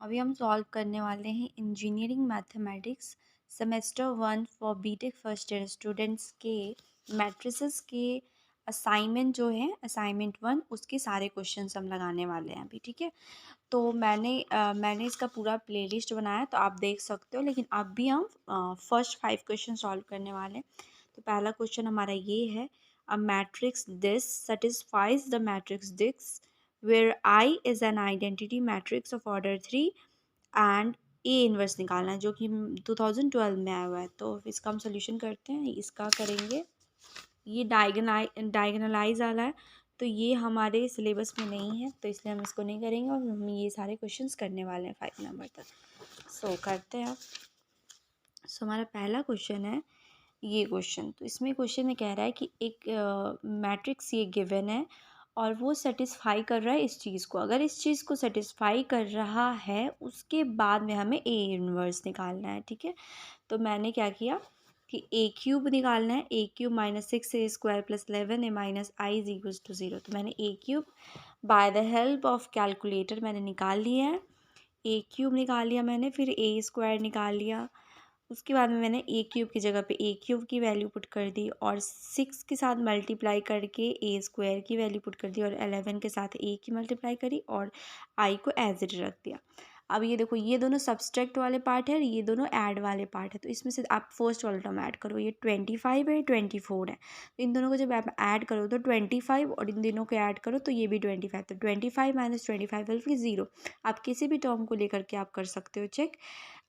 अभी हम सॉल्व करने वाले हैं engineering mathematics semester 1 for BTech first year students के मैट्रिसेस के असाइनमेंट जो है असाइनमेंट 1 उसके सारे क्वेश्चंस हम लगाने वाले हैं अभी। ठीक है, तो मैंने इसका पूरा प्लेलिस्ट बनाया तो आप देख सकते हो, लेकिन अब भी हम फर्स्ट 5 क्वेश्चन सॉल्व करने वाले हैं। तो पहला क्वेश्चन हमारा ये है, a matrix this satisfies the matrix this where I is an identity matrix of order 3 and A inverse निकालना है, जो कि 2012 में आया हुआ है। तो इसका हम सोल्यूशन करते हैं। इसका करेंगे, ये डायगनलाइज वाला है, तो ये हमारे सिलेबस में नहीं है, तो इसलिए हम इसको नहीं करेंगे और हम ये सारे क्वेश्चंस करने वाले हैं 5 नंबर तक। सो करते हैं अब। सो हमारा पहला क्वेश्चन है ये क्वेश्चन। तो इसमें क्वेश्चन में कह रहा है कि एक मैट्रिक्स ये गिवन है और वो सेटिस्फाई कर रहा है इस चीज़ को। अगर इस चीज़ को सेटिस्फाई कर रहा है उसके बाद में हमें ए इन्वर्स निकालना है। ठीक है, तो मैंने क्या किया कि ए क्यूब निकालना है। A cube minus 6a² + 11a - I = 0। तो मैंने A cube by the help of calculator मैंने निकाल लिया है। ए क्यूब निकाल लिया मैंने, फिर a² निकाल लिया। उसके बाद में मैंने ए क्यूब की जगह पे ए क्यूब की वैल्यू पुट कर दी और 6 के साथ मल्टीप्लाई करके a² की वैल्यू पुट कर दी और 11 के साथ a की मल्टीप्लाई करी और I को एज इट रख दिया। अब ये देखो, ये दोनों सब्सट्रैक्ट वाले पार्ट है, ये दोनों ऐड वाले पार्ट है। तो इसमें से आप फर्स्ट वाला टर्म ऐड करो, ये 25 है, 24 है। तो इन दोनों को जब आप ऐड करो तो 25 और इन दोनों को ऐड करो तो ये भी 25। तो 25 - 25 विल बी 0। आप किसी भी टर्म को लेकर के आप कर सकते हो चेक,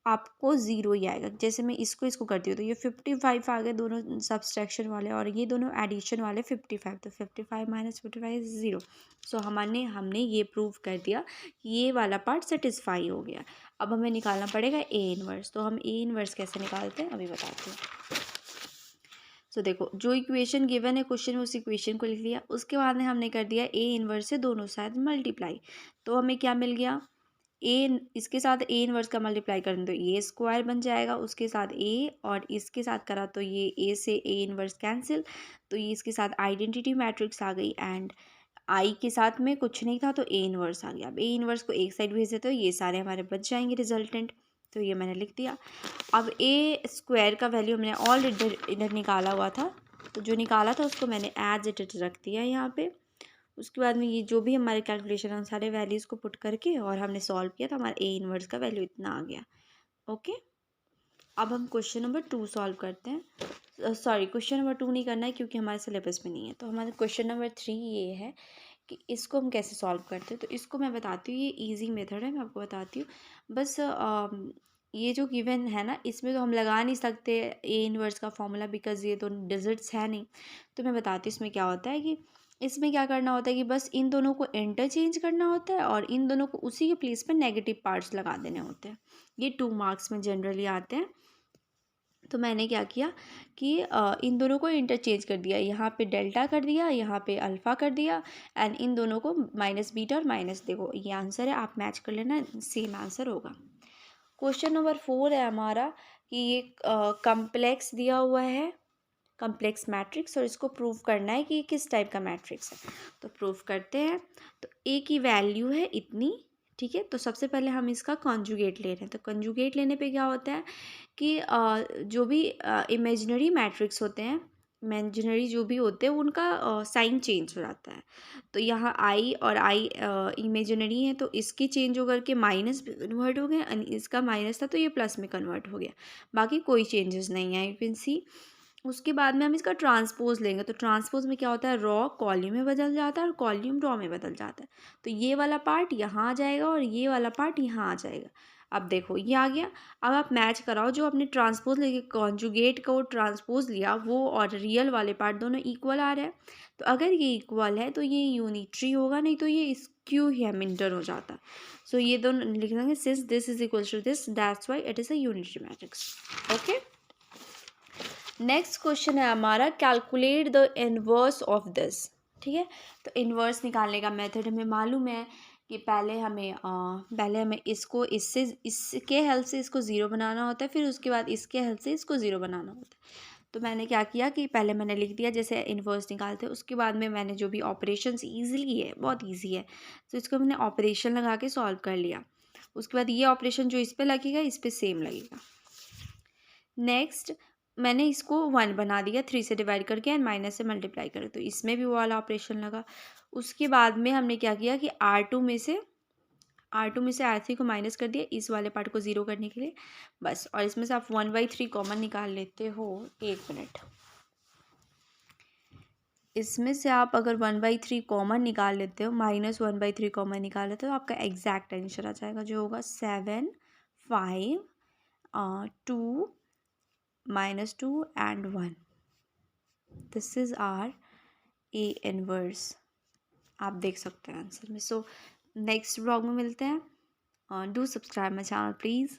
आपको ज़ीरो ही आएगा। जैसे मैं इसको करती हूँ तो ये 55 आ गए, दोनों सब्सट्रैक्शन वाले, और ये दोनों एडिशन वाले 55। तो 55 - 55 इज़ 0। सो हमने ये प्रूव कर दिया कि ये वाला पार्ट सेटिस्फाई हो गया। अब हमें निकालना पड़ेगा ए इन्वर्स। तो हम ए इन्वर्स कैसे निकालते हैं अभी बताते हैं। सो देखो, जो इक्वेशन गिवन है क्वेश्चन में उस इक्वेशन को लिख लिया। उसके बाद में हमने कर दिया ए इन्वर्स से दोनों साइड मल्टीप्लाई। तो हमें क्या मिल गया, ए इसके साथ ए इन्वर्स का मल्टीप्लाई करें तो a² बन जाएगा, उसके साथ a, और इसके साथ करा तो ये a से a इन्वर्स कैंसिल। तो ये इसके साथ आइडेंटिटी मैट्रिक्स आ गई एंड I के साथ में कुछ नहीं था तो a इन्वर्स आ गया। अब a इन्वर्स को एक साइड भेज देते हो, ये सारे हमारे बच जाएंगे रिजल्टेंट। तो ये मैंने लिख दिया। अब a² का वैल्यू हमने ऑलरेडी इधर निकाला हुआ था, तो जो निकाला था उसको मैंने एज इट रख दिया यहाँ पे। उसके बाद में ये जो भी हमारे कैलकुलेशन है सारे वैल्यूज़ को पुट करके और हमने सॉल्व किया तो हमारा ए इन्वर्स का वैल्यू इतना आ गया। ओके, अब हम क्वेश्चन नंबर 2 सॉल्व करते हैं। सॉरी, क्वेश्चन नंबर 2 नहीं करना है क्योंकि हमारे सिलेबस में नहीं है। तो हमारा क्वेश्चन नंबर 3 ये है कि इसको हम कैसे सॉल्व करते हैं। तो इसको मैं बताती हूँ, ये ईजी मेथड है, मैं आपको बताती हूँ। बस ये जो गिवन है ना, इसमें तो हम लगा नहीं सकते ए इन्वर्स का फॉर्मूला, बिकॉज ये तो डिजिट्स है नहीं। तो मैं बताती हूँ इसमें क्या होता है कि इसमें क्या करना होता है कि बस इन दोनों को इंटरचेंज करना होता है और इन दोनों को उसी के प्लेस पे नेगेटिव पार्ट्स लगा देने होते हैं। ये 2 मार्क्स में जनरली आते हैं। तो मैंने क्या किया कि इन दोनों को इंटरचेंज कर दिया, यहाँ पे डेल्टा कर दिया, यहाँ पे अल्फ़ा कर दिया एंड इन दोनों को माइनस बीटा और माइनस, देखो ये आंसर है, आप मैच कर लेना, सेम आंसर होगा। क्वेश्चन नंबर 4 है हमारा कि ये कम्प्लेक्स दिया हुआ है, कम्प्लेक्स मैट्रिक्स, और इसको प्रूव करना है कि ये किस टाइप का मैट्रिक्स है। तो प्रूव करते हैं। तो ए की वैल्यू है इतनी, ठीक है। तो सबसे पहले हम इसका कॉन्जुगेट ले रहे हैं। तो कॉन्जुगेट लेने पे क्या होता है कि जो भी इमेजिनरी मैट्रिक्स होते हैं, इमेजिनरी जो भी होते हैं उनका साइन चेंज हो जाता है। तो यहाँ आई और आई इमेजिनरी है तो इसकी चेंज होकर के माइनस में कन्वर्ट हो गया, और इसका माइनस था तो ये प्लस में कन्वर्ट हो गया। बाकी कोई चेंजेस नहीं है, यू कैन सी। उसके बाद में हम इसका ट्रांसपोज लेंगे। तो ट्रांसपोज में क्या होता है, रॉ कॉलम में बदल जाता है और कॉलम रॉ में बदल जाता है। तो ये वाला पार्ट यहाँ आ जाएगा और ये वाला पार्ट यहाँ आ जाएगा। अब देखो ये आ गया। अब आप मैच कराओ, जो आपने ट्रांसपोज लेके कॉन्जुगेट को ट्रांसपोज लिया वो और रियल वाले पार्ट दोनों इक्वल आ रहे हैं। तो अगर ये इक्वल है तो ये यूनिटरी होगा, नहीं तो ये स्क्यू हेमिल्टन हो जाता है। सो ये दोनों लिख देंगे, since this is equal to this that's why it is a unitary matrix. Okay, next question है हमारा, calculate the inverse of this. ठीक है, तो इन्वर्स निकालने का मेथड हमें मालूम है कि पहले हमें इसको इसके हेल्प से इसको ज़ीरो बनाना होता है, फिर उसके बाद इसके हेल्प से इसको ज़ीरो बनाना होता है। तो मैंने क्या किया कि पहले मैंने लिख दिया जैसे इन्वर्स निकालते हैं, उसके बाद में मैंने जो भी ऑपरेशंस ईजिली है, बहुत ईजी है, तो इसको मैंने ऑपरेशन लगा के सॉल्व कर लिया। उसके बाद ये ऑपरेशन जो इस पे लगेगा इस पे सेम लगेगा। नेक्स्ट मैंने इसको 1 बना दिया 3 से डिवाइड करके एंड माइनस से मल्टीप्लाई करके, तो इसमें भी वो वाला ऑपरेशन लगा। उसके बाद में हमने क्या किया कि R2 में से R3 को माइनस कर दिया इस वाले पार्ट को 0 करने के लिए बस। और इसमें से आप 1/3 कॉमन निकाल लेते हो। 1 मिनट, इसमें से आप अगर 1/3 कॉमन निकाल लेते हो, -1/3 कॉमन निकाल लेते हो, तो आपका एग्जैक्ट आंसर आ जाएगा जो होगा 7 5 2 -2 and 1। This is our A inverse. आप देख सकते हैं आंसर में। सो नेक्स्ट ब्लॉग में मिलते हैं। Do subscribe my channel please.